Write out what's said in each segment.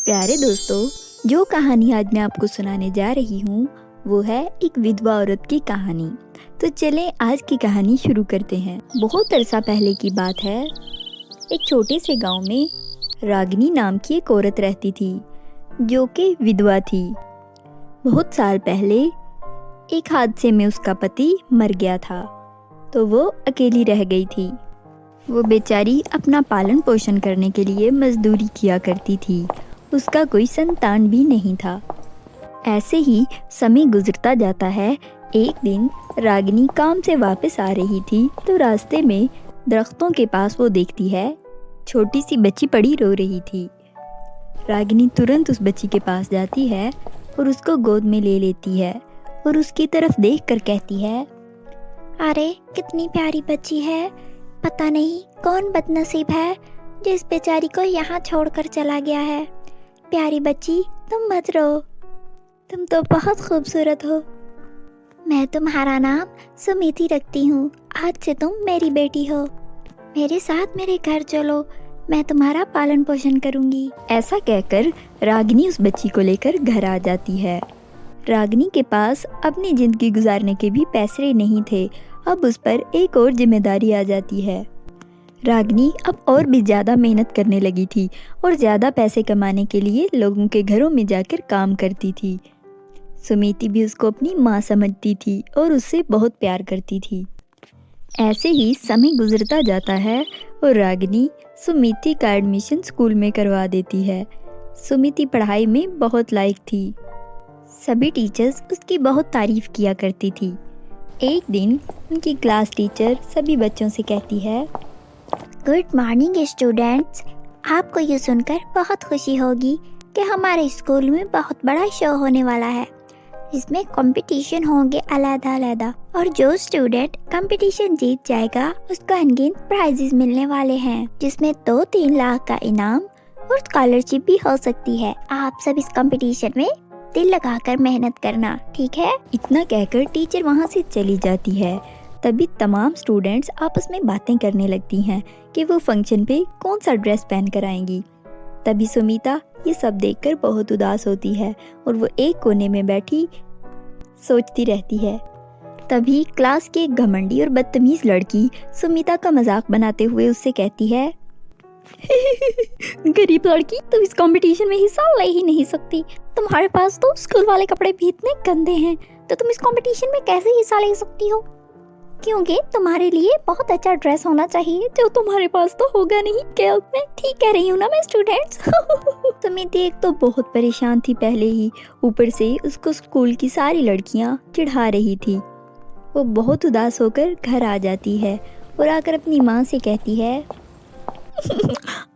प्यारे दोस्तों, जो कहानी आज मैं आपको सुनाने जा रही हूँ वो है एक विधवा औरत की कहानी। तो चलें आज की कहानी शुरू करते हैं। बहुत अरसा पहले की बात है। एक छोटे से गांव में रागिनी नाम की एक औरत रहती थी जो कि विधवा थी। बहुत साल पहले एक हादसे में उसका पति मर गया था तो वो अकेली रह गई थी। वो बेचारी अपना पालन पोषण करने के लिए मजदूरी किया करती थी। उसका कोई संतान भी नहीं था। ऐसे ही समय गुजरता जाता है। एक दिन रागिनी काम से वापस आ रही थी तो रास्ते में दरख्तों के पास वो देखती है छोटी सी बच्ची पड़ी रो रही थी। रागिनी तुरंत उस बच्ची के पास जाती है और उसको गोद में ले लेती है और उसकी तरफ देखकर कहती है, अरे कितनी प्यारी बच्ची है। पता नहीं कौन बदनसीब है जो इस बेचारी को यहाँ छोड़कर चला गया है। प्यारी बच्ची, तुम मत रो, तुम तो बहुत खूबसूरत हो। मैं तुम्हारा नाम सुमिति रखती हूँ। आज से तुम मेरी बेटी हो। मेरे साथ मेरे घर चलो, मैं तुम्हारा पालन पोषण करूँगी। ऐसा कहकर रागिनी उस बच्ची को लेकर घर आ जाती है। रागिनी के पास अपनी जिंदगी गुजारने के भी पैसे नहीं थे। अब उस पर एक और जिम्मेदारी आ जाती है। रागिनी अब और भी ज़्यादा मेहनत करने लगी थी और ज़्यादा पैसे कमाने के लिए लोगों के घरों में जाकर काम करती थी। सुमिति भी उसको अपनी माँ समझती थी और उससे बहुत प्यार करती थी। ऐसे ही समय गुजरता जाता है और रागिनी सुमिति का एडमिशन स्कूल में करवा देती है। सुमिति पढ़ाई में बहुत लायक थी। सभी टीचर्स उसकी बहुत तारीफ किया करती थी। एक दिन उनकी क्लास टीचर सभी बच्चों से कहती है, गुड मॉर्निंग स्टूडेंट्स। आपको ये सुनकर बहुत खुशी होगी कि हमारे स्कूल में बहुत बड़ा शो होने वाला है। इसमें कंपटीशन होंगे अलग-अलग और जो स्टूडेंट कंपटीशन जीत जाएगा उसको अनगिनत प्राइजेस मिलने वाले हैं, जिसमें 2-3 लाख का इनाम और स्कॉलरशिप भी हो सकती है। आप सब इस कंपटीशन में दिल लगाकर मेहनत करना, ठीक है? इतना कहकर टीचर वहाँ से चली जाती है। तभी तमाम स्टूडेंट्स आपस में बातें करने लगती हैं कि वो फंक्शन पे कौन सा ड्रेस पहन कर आएंगी। तभी सुमिता ये सब देखकर बहुत उदास होती है और वो एक कोने में बैठी सोचती रहती है। तभी क्लास की एक घमंडी और बदतमीज लड़की सुमिता का मजाक बनाते हुए उससे कहती है, गरीब लड़की, तुम इस कंपटीशन में हिस्सा ले ही नहीं सकती। तुम्हारे पास तो स्कूल वाले कपड़े भी इतने गंदे हैं, तो तुम इस कंपटीशन में कैसे हिस्सा ले सकती हो? क्योंकि तुम्हारे लिए बहुत अच्छा ड्रेस होना चाहिए जो तुम्हारे पास तो होगा नहीं। क्या मैं ठीक कह रही हूँ ना मैं स्टूडेंट्स? सुमिति एक तो बहुत परेशान थी पहले ही, ऊपर से उसको स्कूल की सारी लड़कियाँ चिढ़ा रही थी। वो बहुत उदास होकर घर आ जाती है और आकर अपनी माँ से कहती है,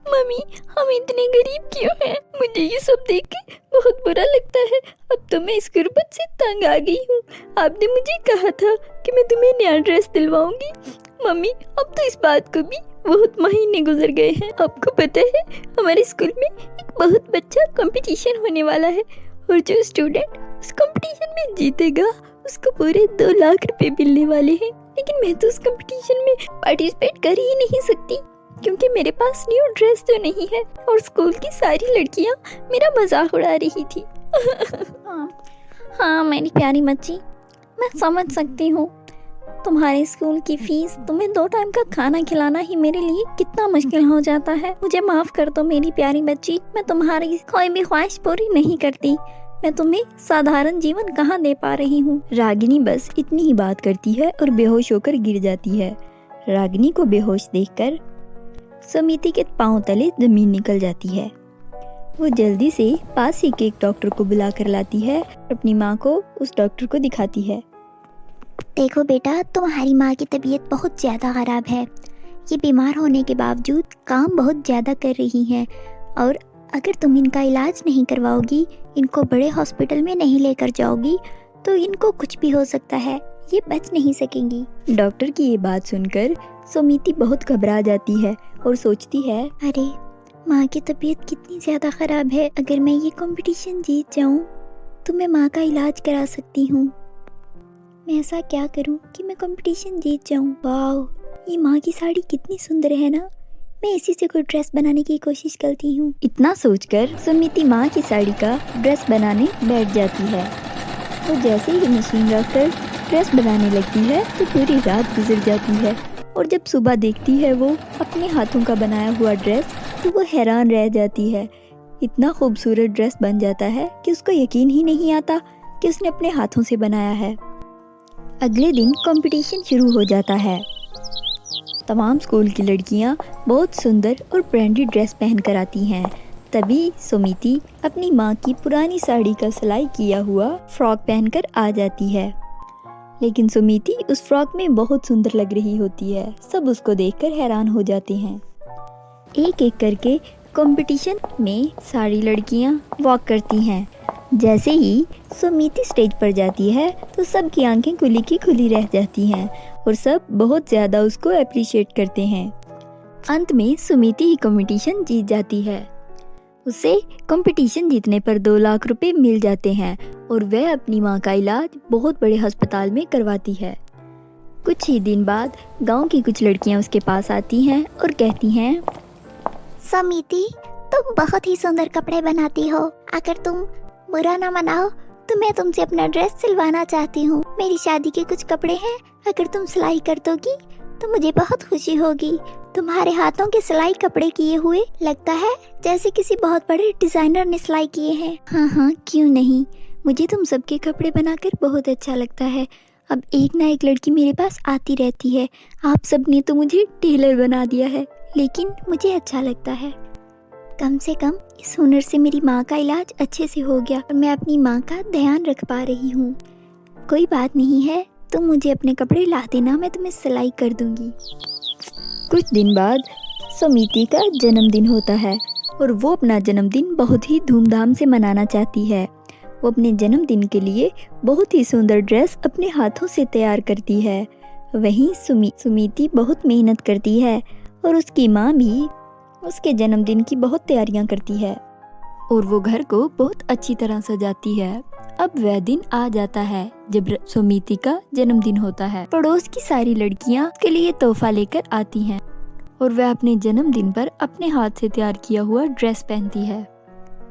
मम्मी, हम इतने गरीब क्यों हैं? मुझे ये सब देख के बहुत बुरा लगता है। अब तो मैं इस गुर्बत से तंग आ गई हूँ। आपने मुझे कहा था कि मैं तुम्हें नया ड्रेस दिलवाऊंगी। मम्मी, अब तो इस बात को भी बहुत महीने गुजर गए हैं। आपको पता है हमारे स्कूल में एक बहुत बच्चा कंपटीशन होने वाला है और जो स्टूडेंट उस कंपटीशन में जीतेगा उसको पूरे 2 लाख रुपए मिलने वाले हैं। लेकिन मैं तो उस कंपटीशन में पार्टिसिपेट कर ही नहीं सकती क्योंकि मेरे पास न्यू ड्रेस तो नहीं है और स्कूल की सारी लड़कियां मेरा मजाक उड़ा रही थी। हाँ मेरी प्यारी बच्ची, मैं समझ सकती हूँ। तुम्हारे स्कूल की फीस, तुम्हें 2 टाइम का खाना खिलाना ही मेरे लिए कितना मुश्किल हो जाता है। मुझे माफ कर दो मेरी प्यारी बच्ची, मैं तुम्हारी कोई भी ख्वाहिश पूरी नहीं करती। मैं तुम्हें साधारण जीवन कहाँ दे पा रही हूँ। रागिनी बस इतनी ही बात करती है और बेहोश होकर गिर जाती है। रागिनी को बेहोश देखकर सुमिति के पांव तले जमीन निकल जाती है। वो जल्दी से पास ही के एक डॉक्टर को बुला कर लाती है और अपनी माँ को उस डॉक्टर को दिखाती है। देखो बेटा, तुम्हारी माँ की तबीयत बहुत ज़्यादा ख़राब है। ये बीमार होने के बावजूद काम बहुत ज़्यादा कर रही हैं और अगर तुम इनका इलाज नहीं करवाओगी, इनको बड़े हॉस्पिटल में नहीं लेकर जाओगी तो इनको कुछ भी हो सकता है, ये बच नहीं सकेंगी। डॉक्टर की ये बात सुनकर सुमिति बहुत घबरा जाती है और सोचती है, अरे माँ की तबीयत कितनी ज़्यादा ख़राब है। अगर मैं ये कंपटीशन जीत जाऊँ तो मैं माँ का इलाज करा सकती हूँ। मैं ऐसा क्या करूँ कि मैं कंपटीशन जीत जाऊँ। वाह, ये माँ की साड़ी कितनी सुंदर है ना। मैं इसी से कोई ड्रेस बनाने की कोशिश करती हूँ। इतना सोचकर सुमिति माँ की साड़ी का ड्रेस बनाने बैठ जाती है। वो जैसे ही मशीन रखकर ड्रेस बनाने लगती है तो पूरी रात गुजर जाती है और जब सुबह देखती है वो अपने हाथों का बनाया हुआ ड्रेस तो वो हैरान रह जाती है। इतना खूबसूरत ड्रेस बन जाता है कि उसको यकीन ही नहीं आता कि उसने अपने हाथों से बनाया है। अगले दिन कंपटीशन शुरू हो जाता है। तमाम स्कूल की लड़कियां बहुत सुंदर और ब्रांडेड ड्रेस पहनकर आती हैं। तभी सुमिति अपनी माँ की पुरानी साड़ी का सिलाई किया हुआ फ्रॉक पहनकर आ जाती है। लेकिन सुमिति उस फ्रॉक में बहुत सुंदर लग रही होती है। सब उसको देखकर हैरान हो जाते हैं। एक एक करके कंपटीशन में सारी लड़कियां वॉक करती हैं। जैसे ही सुमिति स्टेज पर जाती है तो सबकी आंखें खुली की खुली रह जाती हैं और सब बहुत ज़्यादा उसको अप्रिशिएट करते हैं। अंत में सुमिति ही कंपटीशन जीत जाती है। उसे कंपटीशन जीतने पर 2 लाख रुपए मिल जाते हैं और वह अपनी माँ का इलाज बहुत बड़े अस्पताल में करवाती है। कुछ ही दिन बाद गांव की कुछ लड़कियां उसके पास आती हैं और कहती हैं, सुमिति, तुम बहुत ही सुंदर कपड़े बनाती हो। अगर तुम बुरा ना मनाओ तो मैं तुमसे अपना ड्रेस सिलवाना चाहती हूँ। मेरी शादी के कुछ कपड़े हैं, अगर तुम सिलाई कर दोगी तो मुझे बहुत खुशी होगी। तुम्हारे हाथों के सिलाई कपड़े किए हुए लगता है जैसे किसी बहुत बड़े डिजाइनर ने सिलाई किए हैं। हाँ, क्यों नहीं, मुझे तुम सबके कपड़े बनाकर बहुत अच्छा लगता है। अब एक ना एक लड़की मेरे पास आती रहती है। आप सब ने तो मुझे टेलर बना दिया है, लेकिन मुझे अच्छा लगता है। कम से कम इस हुनर से मेरी माँ का इलाज अच्छे से हो गया और मैं अपनी माँ का ध्यान रख पा रही हूँ। कोई बात नहीं है, तुम मुझे अपने कपड़े ला देना, मैं तुम्हें सिलाई कर दूंगी। कुछ दिन बाद सुमिति का जन्मदिन होता है और वो अपना जन्मदिन बहुत ही धूमधाम से मनाना चाहती है। वो अपने जन्मदिन के लिए बहुत ही सुंदर ड्रेस अपने हाथों से तैयार करती है। वहीं सुमिति बहुत मेहनत करती है और उसकी माँ भी उसके जन्मदिन की बहुत तैयारियां करती है और वो घर को बहुत अच्छी तरह सजाती है। अब वह दिन आ जाता है जब सुमिति का जन्मदिन होता है। पड़ोस की सारी लड़कियां उसके लिए तोहफा लेकर आती हैं और वह अपने जन्मदिन पर अपने हाथ से तैयार किया हुआ ड्रेस पहनती है।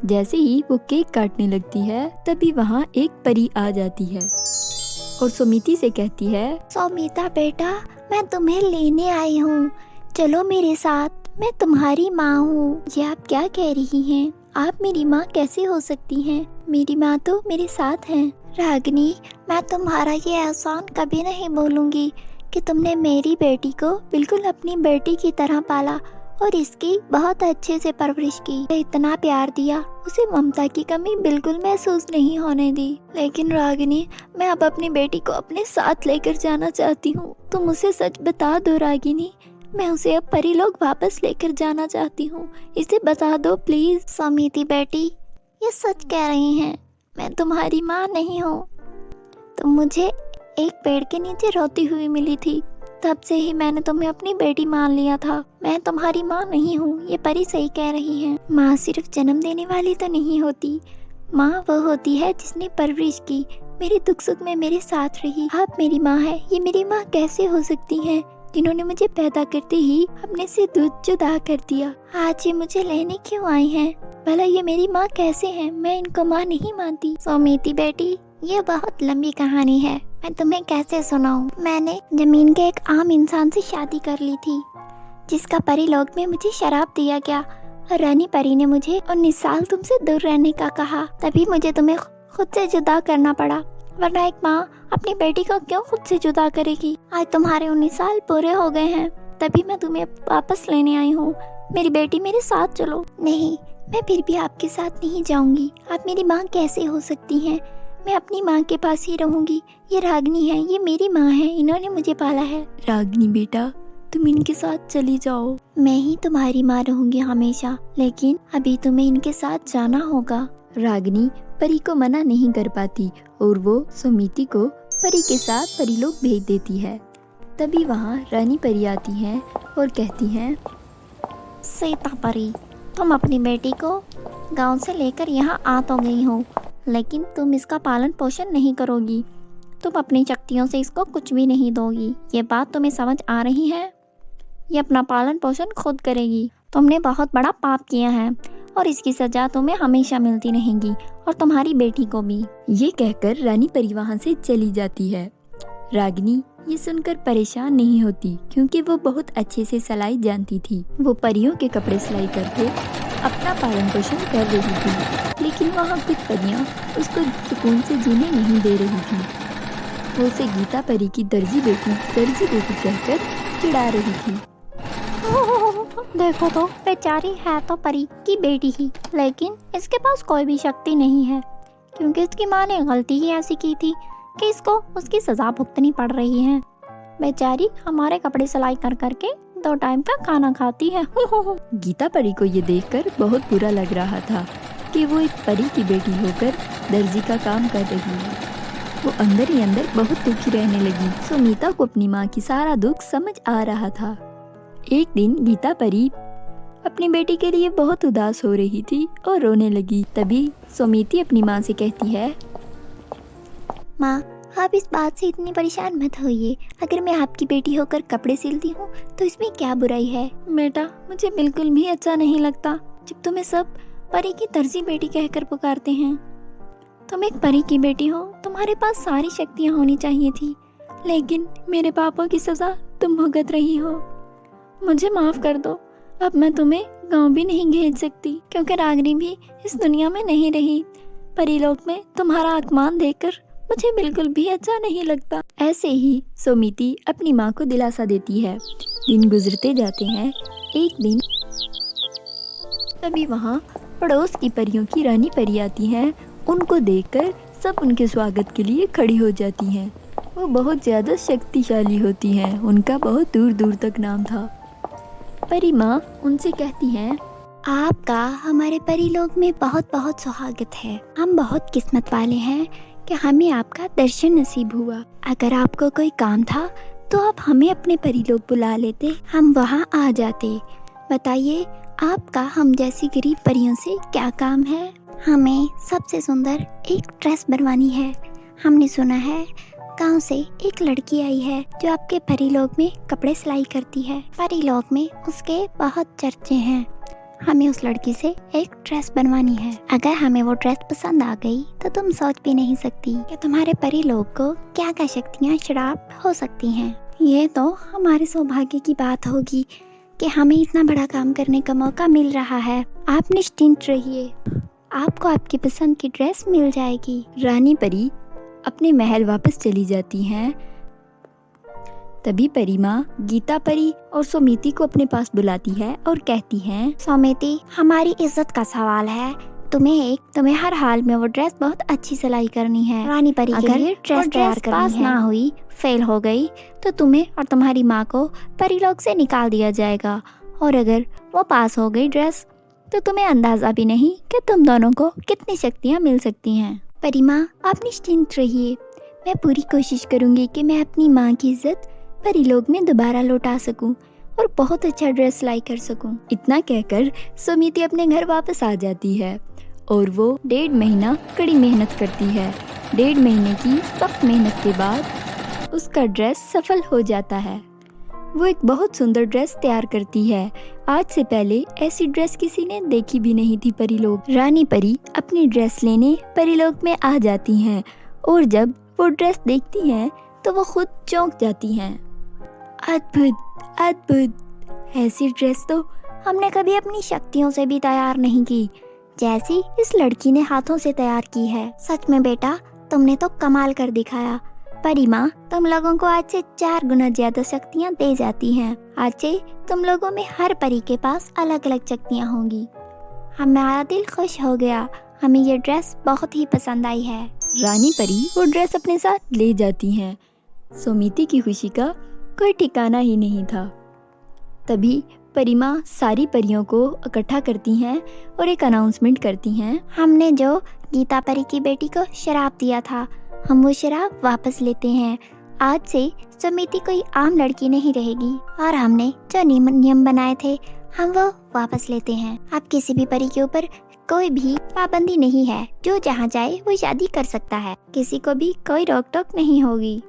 जैसे ही वो केक काटने लगती है तभी वहाँ एक परी आ जाती है और सुमिति से कहती है, सुमिता बेटा, मैं तुम्हें लेने आई हूँ, चलो मेरे साथ, मैं तुम्हारी माँ हूँ। ये आप क्या कह रही हैं? आप मेरी माँ कैसे हो सकती हैं? मेरी माँ तो मेरे साथ हैं। रागिनी, मैं तुम्हारा ये एहसान कभी नहीं भूलूंगी कि तुमने मेरी बेटी को बिल्कुल अपनी बेटी की तरह पाला और इसकी बहुत अच्छे से परवरिश की। इतना प्यार दिया, उसे ममता की कमी बिल्कुल महसूस नहीं होने दी। लेकिन रागिनी, मैं अब अपनी बेटी को अपने साथ लेकर जाना चाहती हूँ। तुम उसे सच बता दो रागिनी, मैं उसे अब परीलोक वापस लेकर जाना चाहती हूँ। इसे बता दो प्लीज। सुमिति बेटी, ये सच कह रही हैं, मैं तुम्हारी माँ नहीं हूँ। तुम मुझे एक पेड़ के नीचे रोती हुई मिली थी, तब से ही मैंने तुम्हें अपनी बेटी मान लिया था। मैं तुम्हारी माँ नहीं हूँ, ये परी सही कह रही है। माँ सिर्फ जन्म देने वाली तो नहीं होती, माँ वो होती है जिसने परवरिश की, मेरे दुख सुख में मेरे साथ रही। आप मेरी माँ है, ये मेरी माँ कैसे हो सकती है जिन्होंने मुझे पैदा करते ही अपने से दूध जुदा कर दिया। आज ये मुझे लेने क्यों आई हैं? भला ये मेरी माँ कैसे हैं? मैं इनको माँ नहीं मानती। सुमिति बेटी, ये बहुत लंबी कहानी है, मैं तुम्हें कैसे सुनाऊं? मैंने जमीन के एक आम इंसान से शादी कर ली थी, जिसका परीलोक में मुझे शराप दिया गया और रानी परी ने मुझे 19 साल तुमसे दूर रहने का कहा। तभी मुझे तुम्हें खुद से जुदा करना पड़ा, वरना एक माँ अपनी बेटी को क्यों खुद से जुदा करेगी? आज तुम्हारे 19 साल पूरे हो गए हैं, तभी मैं तुम्हें वापस लेने आई हूँ। मेरी बेटी, मेरे साथ चलो। नहीं, मैं फिर भी आपके साथ नहीं जाऊंगी। आप मेरी माँ कैसे हो सकती हैं? मैं अपनी माँ के पास ही रहूंगी। ये रागिनी है, ये मेरी माँ है, इन्होंने मुझे पाला है। रागिनी बेटा, तुम इनके साथ चली जाओ। मैं ही तुम्हारी माँ रहूंगी हमेशा, लेकिन अभी तुम्हें इनके साथ जाना होगा। रागिनी परी को मना नहीं कर पाती और वो सुमिति को परी के साथ परीलोक भेज देती है। तभी वहाँ रानी परी आती हैं और कहती हैं, सीता परी, तुम अपनी बेटी को गांव से लेकर यहाँ आ तो गई हो, लेकिन तुम इसका पालन पोषण नहीं करोगी। तुम अपनी शक्तियों से इसको कुछ भी नहीं दोगी। ये बात तुम्हें समझ आ रही है? ये अपना पालन पोषण खुद करेगी। तुमने बहुत बड़ा पाप किया है और इसकी सजा तुम्हें हमेशा मिलती रहेगी और तुम्हारी बेटी को भी। ये कहकर रानी परी वहाँ से चली जाती है। रागिनी ये सुनकर परेशान नहीं होती क्योंकि वो बहुत अच्छे से सिलाई जानती थी। वो परियों के कपड़े सिलाई करके अपना पालन पोषण कर रही थी, लेकिन वहाँ कुछ परियां उसको सुकून से जीने नहीं दे रही थी। वो उसे गीता परी की दर्जी बेटी कहकर चिढ़ा रही थी। देखो तो बेचारी है तो परी की बेटी ही, लेकिन इसके पास कोई भी शक्ति नहीं है क्योंकि इसकी माँ ने गलती ही ऐसी की थी कि इसको उसकी सजा भुगतनी पड़ रही है। बेचारी हमारे कपड़े सिलाई कर करके 2 टाइम का खाना खाती है। गीता परी को ये देखकर बहुत बुरा लग रहा था कि वो एक परी की बेटी होकर दर्जी का काम कर रही है। वो अंदर ही अंदर बहुत दुखी रहने लगी। सुमिता को अपनी माँ की सारा दुख समझ आ रहा था। एक दिन गीता परी अपनी बेटी के लिए बहुत उदास हो रही थी और रोने लगी। तभी सुमिति अपनी माँ से कहती है, माँ, आप इस बात से इतनी परेशान मत होइए। अगर मैं आपकी बेटी होकर कपड़े सिलती हूँ तो इसमें क्या बुराई है। बेटा, मुझे बिल्कुल भी अच्छा नहीं लगता जब तुम्हें सब परी की दर्जी बेटी कहकर पुकारते हैं। तुम एक परी की बेटी हो, तुम्हारे पास सारी शक्तियाँ होनी चाहिए थी, लेकिन मेरे पापा की सजा तुम भुगत रही हो। मुझे माफ कर दो। अब मैं तुम्हें गाँव भी नहीं भेज सकती क्योंकि रागिनी भी इस दुनिया में नहीं रही। परीलोक में तुम्हारा अपमान देखकर मुझे बिल्कुल भी अच्छा नहीं लगता। ऐसे ही सुमिति अपनी माँ को दिलासा देती है। दिन गुजरते जाते हैं। एक दिन तभी वहाँ पड़ोस की परियों की रानी परी आती हैं। उनको देखकर सब उनके स्वागत के लिए खड़ी हो जाती हैं। वो बहुत ज़्यादा शक्तिशाली होती हैं। उनका बहुत दूर दूर तक नाम था। परी माँ उनसे कहती हैं, आपका हमारे परीलोक में बहुत बहुत स्वागत है। हम बहुत किस्मत वाले हैं कि हमें आपका दर्शन नसीब हुआ। अगर आपको कोई काम था तो आप हमें अपने परीलोक बुला लेते, हम वहाँ आ जाते। बताइए, आपका हम जैसी गरीब परियों से क्या काम है। हमें सबसे सुंदर एक ड्रेस बनवानी है। हमने सुना है गांव से एक लड़की आई है जो आपके परीलोक में कपड़े सिलाई करती है। परीलोक में उसके बहुत चर्चे हैं। हमें उस लड़की से एक ड्रेस बनवानी है। अगर हमें वो ड्रेस पसंद आ गई तो तुम सोच भी नहीं सकती कि तुम्हारे परीलोक को क्या क्या शक्तियाँ श्राप हो सकती हैं। ये तो हमारे सौभाग्य की बात होगी कि हमें इतना बड़ा काम करने का मौका मिल रहा है। आप निश्चिंत रहिए, आपको आपकी पसंद की ड्रेस मिल जाएगी। रानी परी अपने महल वापस चली जाती हैं। तभी परी माँ गीता परी और सुमिति को अपने पास बुलाती है और कहती है, सुमिति, हमारी इज्जत का सवाल है। तुम्हें हर हाल में वो ड्रेस बहुत अच्छी सिलाई करनी है। रानी परी के लिए ड्रेस तैयार पास ना हुई, फेल हो गई तो तुम्हें और तुम्हारी माँ को परीलोक से निकाल दिया जाएगा, और अगर वो पास हो गई ड्रेस तो तुम्हें अंदाजा भी नहीं कि तुम दोनों को कितनी शक्तियाँ मिल सकती हैं। परी माँ, आप निश्चिंत रहिए। मैं पूरी कोशिश करूँगी कि मैं अपनी माँ की इज्जत परीलोक में दोबारा लौटा सकूं और बहुत अच्छा ड्रेस सिलाई कर सकूं। इतना कहकर सुमिति अपने घर वापस आ जाती है और वो 1.5 महीना कड़ी मेहनत करती है। 1.5 महीने की सख्त मेहनत के बाद उसका ड्रेस सफल हो जाता है। वो एक बहुत सुंदर ड्रेस तैयार करती है। आज से पहले ऐसी ड्रेस किसी ने देखी भी नहीं थी परीलोक। रानी परी अपनी ड्रेस लेने परीलोक में आ जाती हैं और जब वो ड्रेस देखती हैं तो वो खुद चौंक जाती हैं। अद्भुत अद्भुत, ऐसी ड्रेस तो हमने कभी अपनी शक्तियों से भी तैयार नहीं की, जैसी इस लड़की ने हाथों से तैयार की है। सच में बेटा, तुमने तो कमाल कर दिखाया। परी माँ तुम लोगों को आज से 4 गुना ज्यादा शक्तियाँ दे जाती हैं। आज से तुम लोगों में हर परी के पास अलग अलग शक्तियाँ होंगी। हमारा दिल खुश हो गया। हमें ये ड्रेस बहुत ही पसंद आई है। रानी परी वो ड्रेस अपने साथ ले जाती हैं। सुमिति की खुशी का कोई ठिकाना ही नहीं था। तभी परी माँ सारी परियों को इकट्ठा करती हैं और एक अनाउंसमेंट करती हैं। हमने जो गीता परी की बेटी को शराब दिया था, हम वो शराब वापस लेते हैं। आज से सुमिति कोई आम लड़की नहीं रहेगी और हमने जो नियम बनाए थे हम वो वापस लेते हैं। अब किसी भी परी के ऊपर कोई भी पाबंदी नहीं है। जो जहाँ जाए वो शादी कर सकता है। किसी को भी कोई रोक टोक नहीं होगी।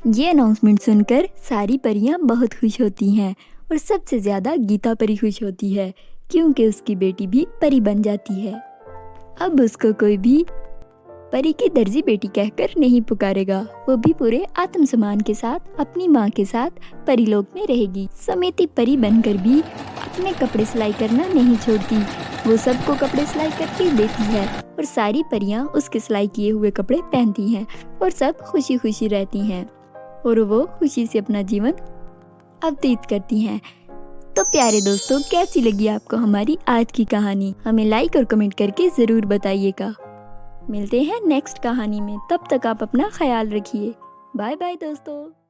ये अनाउंसमेंट सुनकर सारी परियां बहुत खुश होती हैं। और सबसे ज़्यादा गीता परी खुश होती है क्योंकि उसकी बेटी भी परी बन जाती है। अब उसको कोई भी परी की दर्जी बेटी कहकर नहीं पुकारेगा, वो भी पूरे आत्मसम्मान के साथ अपनी माँ के साथ परीलोक में रहेगी। समिति परी बनकर भी अपने कपड़े सिलाई करना नहीं छोड़ती, वो सबको कपड़े सिलाई करके देती है और सारी परियां उसके सिलाई किए हुए कपड़े पहनती हैं और सब खुशी खुशी रहती हैं और वो खुशी से अपना जीवन व्यतीत करती हैं। तो प्यारे दोस्तों, कैसी लगी आपको हमारी आज की कहानी? हमें लाइक और कमेंट करके ज़रूर बताइएगा। मिलते हैं नेक्स्ट कहानी में, तब तक आप अपना ख्याल रखिए। बाय बाय दोस्तों।